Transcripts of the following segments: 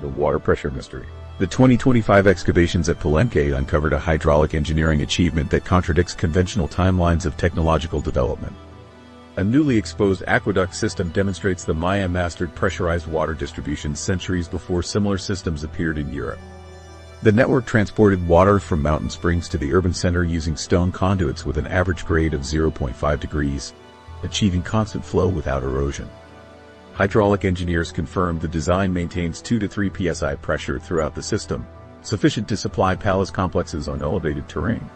The water pressure mystery. The 2025 excavations at Palenque uncovered a hydraulic engineering achievement that contradicts conventional timelines of technological development. A newly exposed aqueduct system demonstrates the Maya mastered pressurized water distribution centuries before similar systems appeared in Europe. The network transported water from mountain springs to the urban center using stone conduits with an average grade of 0.5 degrees, achieving constant flow without erosion. Hydraulic engineers confirmed the design maintains 2 to 3 psi pressure throughout the system, sufficient to supply palace complexes on elevated terrain.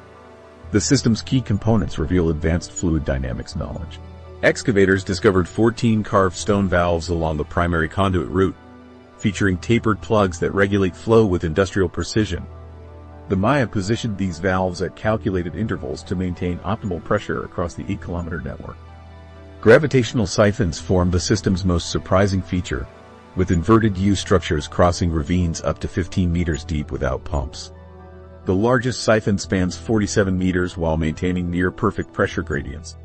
The system's key components reveal advanced fluid dynamics knowledge. Excavators discovered 14 carved stone valves along the primary conduit route, featuring tapered plugs that regulate flow with industrial precision. The Maya positioned these valves at calculated intervals to maintain optimal pressure across the 8-kilometer network. Gravitational siphons form the system's most surprising feature, with inverted U structures crossing ravines up to 15 meters deep without pumps. The largest siphon spans 47 meters while maintaining near-perfect pressure gradients.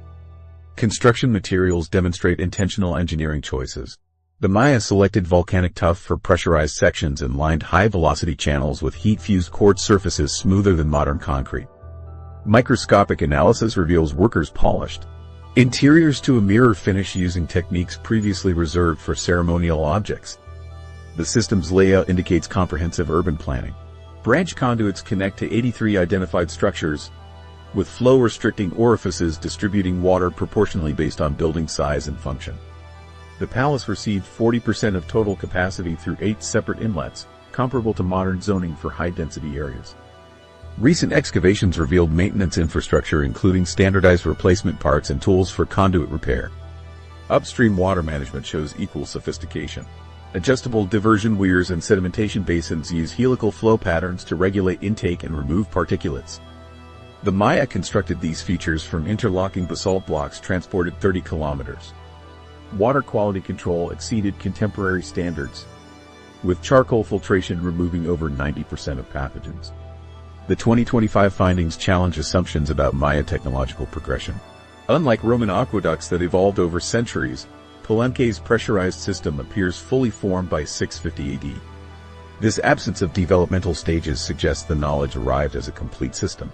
Construction materials demonstrate intentional engineering choices. The Maya selected volcanic tuff for pressurized sections and lined high-velocity channels with heat-fused quartz surfaces smoother than modern concrete. Microscopic analysis reveals workers polished interiors to a mirror finish using techniques previously reserved for ceremonial objects. The system's layout indicates comprehensive urban planning. Branch conduits connect to 83 identified structures, with flow-restricting orifices distributing water proportionally based on building size and function. The palace received 40% of total capacity through 8 separate inlets, comparable to modern zoning for high-density areas. Recent excavations revealed maintenance infrastructure including standardized replacement parts and tools for conduit repair. Upstream water management shows equal sophistication. Adjustable diversion weirs and sedimentation basins use helical flow patterns to regulate intake and remove particulates. The Maya constructed these features from interlocking basalt blocks transported 30 kilometers. Water quality control exceeded contemporary standards, with charcoal filtration removing over 90% of pathogens. The 2025 findings challenge assumptions about Maya technological progression. Unlike Roman aqueducts that evolved over centuries, Palenque's pressurized system appears fully formed by 650 AD. This absence of developmental stages suggests the knowledge arrived as a complete system.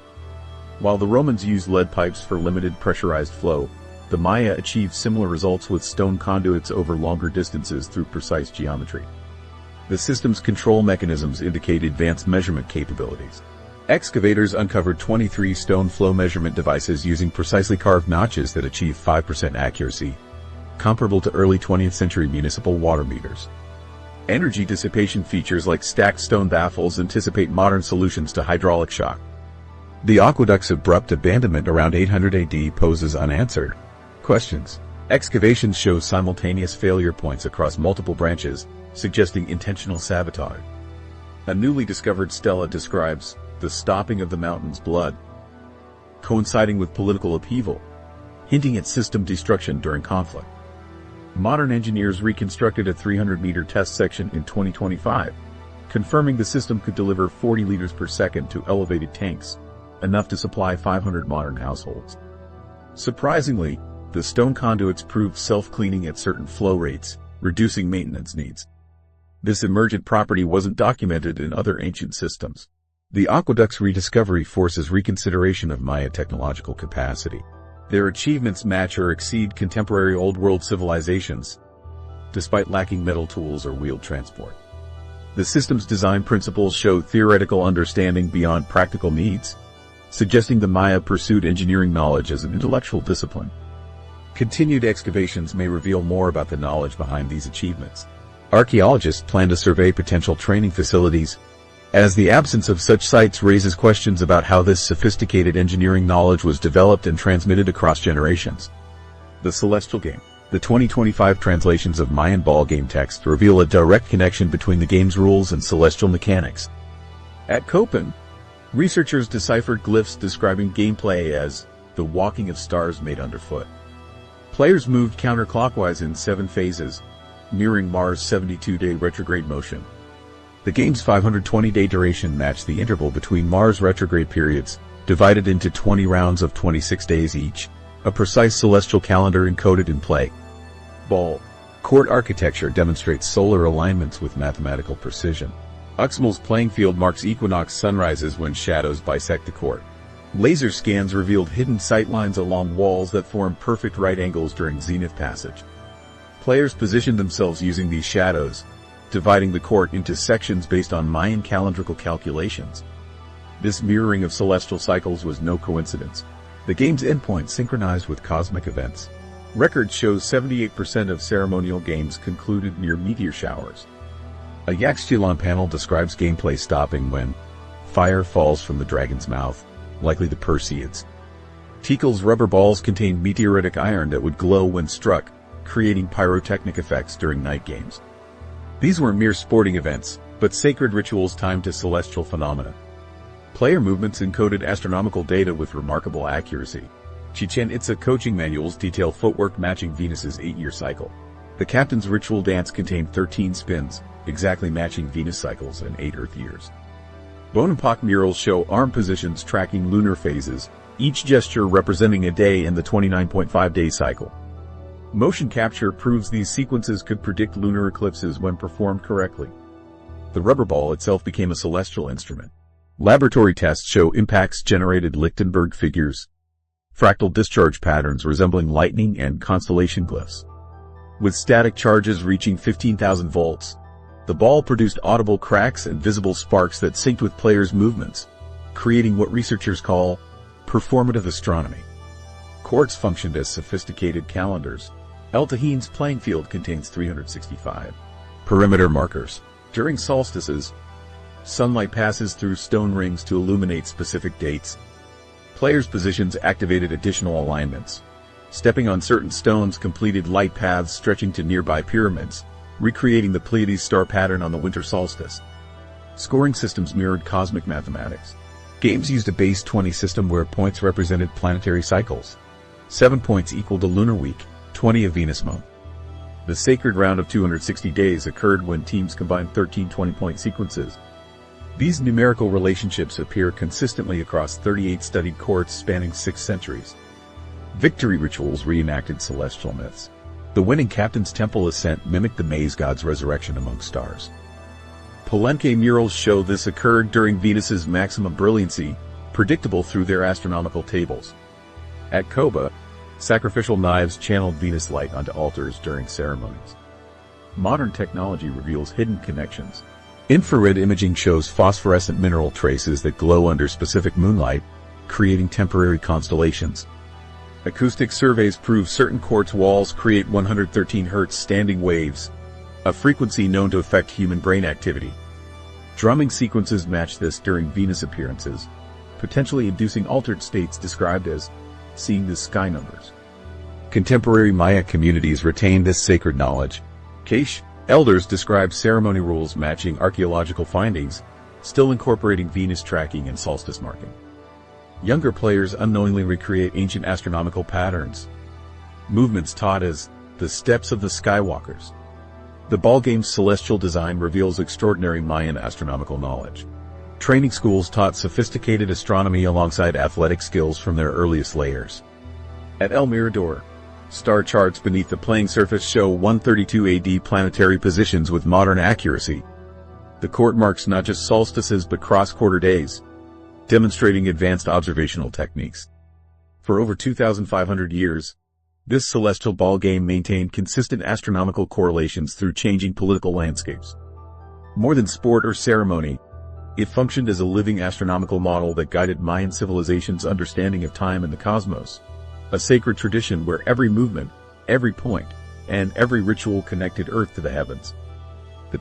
While the Romans used lead pipes for limited pressurized flow, the Maya achieved similar results with stone conduits over longer distances through precise geometry. The system's control mechanisms indicate advanced measurement capabilities. Excavators uncovered 23 stone flow measurement devices using precisely carved notches that achieve 5% accuracy, comparable to early 20th century municipal water meters. Energy dissipation features like stacked stone baffles anticipate modern solutions to hydraulic shock. The aqueduct's abrupt abandonment around 800 AD poses unanswered questions. Excavations show simultaneous failure points across multiple branches, suggesting intentional sabotage. A newly discovered stela describes the stopping of the mountain's blood, coinciding with political upheaval, hinting at system destruction during conflict. Modern engineers reconstructed a 300-meter test section in 2025, confirming the system could deliver 40 liters per second to elevated tanks, enough to supply 500 modern households. Surprisingly, the stone conduits proved self-cleaning at certain flow rates, reducing maintenance needs. This emergent property wasn't documented in other ancient systems. The aqueduct's rediscovery forces reconsideration of Maya technological capacity. Their achievements match or exceed contemporary Old World civilizations, despite lacking metal tools or wheeled transport. The system's design principles show theoretical understanding beyond practical needs, suggesting the Maya pursued engineering knowledge as an intellectual discipline. Continued excavations may reveal more about the knowledge behind these achievements. Archaeologists plan to survey potential training facilities, as the absence of such sites raises questions about how this sophisticated engineering knowledge was developed and transmitted across generations. The Celestial Game. The 2025 translations of Mayan ballgame text reveal a direct connection between the game's rules and celestial mechanics. At Copen, researchers deciphered glyphs describing gameplay as the walking of stars made underfoot. Players moved counterclockwise in 7 phases, mirroring Mars' 72-day retrograde motion. The game's 520-day duration matched the interval between Mars' retrograde periods, divided into 20 rounds of 26 days each, a precise celestial calendar encoded in play. Ball Court architecture demonstrates solar alignments with mathematical precision. Uxmal's playing field marks equinox sunrises when shadows bisect the court. Laser scans revealed hidden sightlines along walls that form perfect right angles during zenith passage. Players positioned themselves using these shadows, dividing the court into sections based on Mayan calendrical calculations. This mirroring of celestial cycles was no coincidence. The game's endpoint synchronized with cosmic events. Record shows 78% of ceremonial games concluded near meteor showers. A Yaxchilon panel describes gameplay stopping when fire falls from the dragon's mouth, likely the Perseids. Tikal's rubber balls contained meteoritic iron that would glow when struck, creating pyrotechnic effects during night games. These were mere sporting events, but sacred rituals timed to celestial phenomena. Player movements encoded astronomical data with remarkable accuracy. Chichen Itza coaching manuals detail footwork matching Venus's 8-year cycle. The captain's ritual dance contained 13 spins, exactly matching Venus cycles and 8 Earth years. Bonaparte murals show arm positions tracking lunar phases, each gesture representing a day in the 29.5-day cycle. Motion capture proves these sequences could predict lunar eclipses when performed correctly. The rubber ball itself became a celestial instrument. Laboratory tests show impacts generated Lichtenberg figures, fractal discharge patterns resembling lightning and constellation glyphs. With static charges reaching 15,000 volts, the ball produced audible cracks and visible sparks that synced with players' movements, creating what researchers call performative astronomy. Courts functioned as sophisticated calendars. El Tahin's playing field contains 365 perimeter markers. During solstices, sunlight passes through stone rings to illuminate specific dates. Players' positions activated additional alignments. Stepping on certain stones completed light paths stretching to nearby pyramids, recreating the Pleiades star pattern on the winter solstice. Scoring systems mirrored cosmic mathematics. Games used a base 20 system where points represented planetary cycles. 7 points equaled a lunar week, 20 a Venus month. The sacred round of 260 days occurred when teams combined 13 20-point sequences. These numerical relationships appear consistently across 38 studied courts spanning 6 centuries. Victory rituals reenacted celestial myths. The winning captain's temple ascent mimicked the maize god's resurrection among stars. Palenque murals show this occurred during Venus's maximum brilliancy, predictable through their astronomical tables. At Koba, sacrificial knives channeled Venus light onto altars during ceremonies. Modern technology reveals hidden connections. Infrared imaging shows phosphorescent mineral traces that glow under specific moonlight, creating temporary constellations. Acoustic surveys prove certain quartz walls create 113 Hz standing waves, a frequency known to affect human brain activity. Drumming sequences match this during Venus appearances, potentially inducing altered states described as seeing the sky numbers. Contemporary Maya communities retain this sacred knowledge. Keish elders describe ceremony rules matching archaeological findings, still incorporating Venus tracking and solstice marking. Younger players unknowingly recreate ancient astronomical patterns, movements taught as the steps of the skywalkers. The ballgame's celestial design reveals extraordinary Mayan astronomical knowledge. Training schools taught sophisticated astronomy alongside athletic skills from their earliest layers. At El Mirador, star charts beneath the playing surface show 132 AD planetary positions with modern accuracy. The court marks not just solstices but cross-quarter days, demonstrating advanced observational techniques. For over 2,500 years, this celestial ball game maintained consistent astronomical correlations through changing political landscapes. More than sport or ceremony, it functioned as a living astronomical model that guided Mayan civilization's understanding of time and the cosmos, a sacred tradition where every movement, every point, and every ritual connected Earth to the heavens.